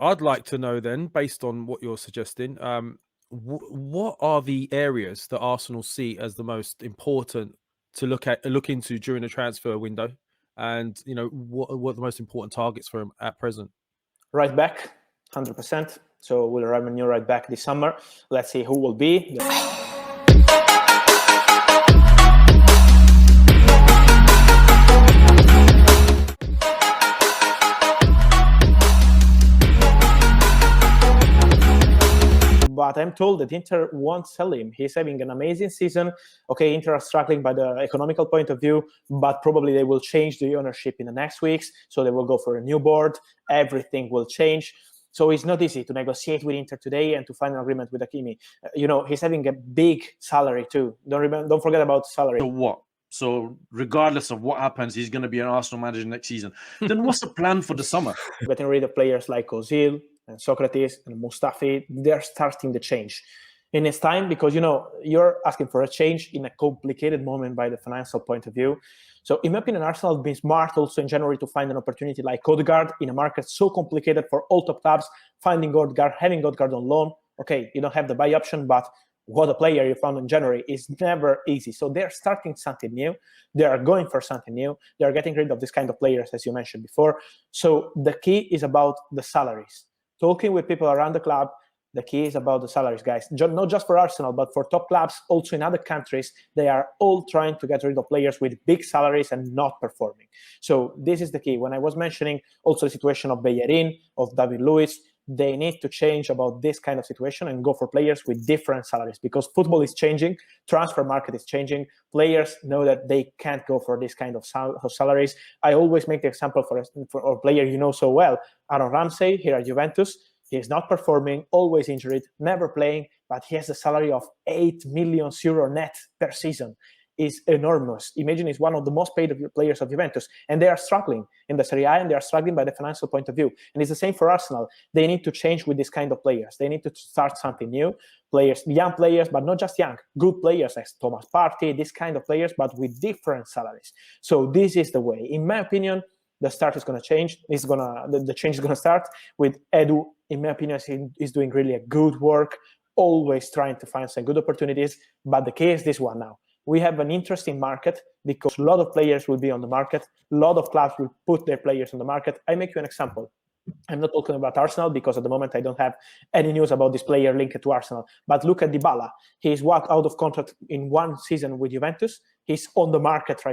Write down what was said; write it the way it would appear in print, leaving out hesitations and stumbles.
I'd like to know then, based on what you're suggesting, what are the areas that Arsenal see as the most important to look into during the transfer window, and what are the most important targets for him at present? Right back, 100%. So we'll have a new right back this summer. Let's see who will be. But I'm told that Inter won't sell him. He's having an amazing season. Okay, Inter are struggling by the economical point of view, but probably they will change the ownership in the next weeks. So they will go for a new board. Everything will change. So it's not easy to negotiate with Inter today and to find an agreement with Hakimi. He's having a big salary too. Don't forget about salary. So what? So regardless of what happens, he's going to be an Arsenal manager next season. Then what's the plan for the summer? Getting rid of players like Ozil and Socrates and Mustafi, they're starting the change. And it's time because, you're asking for a change in a complicated moment by the financial point of view. So in my opinion, Arsenal has been smart also in January to find an opportunity like Odegaard in a market so complicated for all top clubs, finding Odegaard, having Odegaard on loan. Okay, you don't have the buy option, but what a player you found in January is never easy. So they're starting something new. They are going for something new. They are getting rid of this kind of players, as you mentioned before. So the key is about the salaries. Talking with people around the club, the key is about the salaries, guys. Not just for Arsenal, but for top clubs, also in other countries, they are all trying to get rid of players with big salaries and not performing. So this is the key. When I was mentioning also the situation of Bellerin, of David Luiz, they need to change about this kind of situation and go for players with different salaries because football is changing, transfer market is changing. Players know that they can't go for this kind of salaries. I always make the example for a player you know so well, Aaron Ramsey here at Juventus. He is not performing, always injured, never playing, but he has a salary of 8 million euro net per season. Is enormous. Imagine he's one of the most paid players of Juventus, and they are struggling in the Serie A, and they are struggling by the financial point of view. And it's the same for Arsenal. They need to change with this kind of players. They need to start something new. Players, young players, but not just young, good players like Thomas Partey, this kind of players, but with different salaries. So this is the way. In my opinion, the start is going to change. The change is going to start with Edu. In my opinion, he's doing really a good work, always trying to find some good opportunities. But the key is this one now. We have an interesting market because a lot of players will be on the market. A lot of clubs will put their players on the market. I make you an example. I'm not talking about Arsenal because at the moment I don't have any news about this player linked to Arsenal. But look at Dybala. He's out of contract in one season with Juventus. He's on the market right now.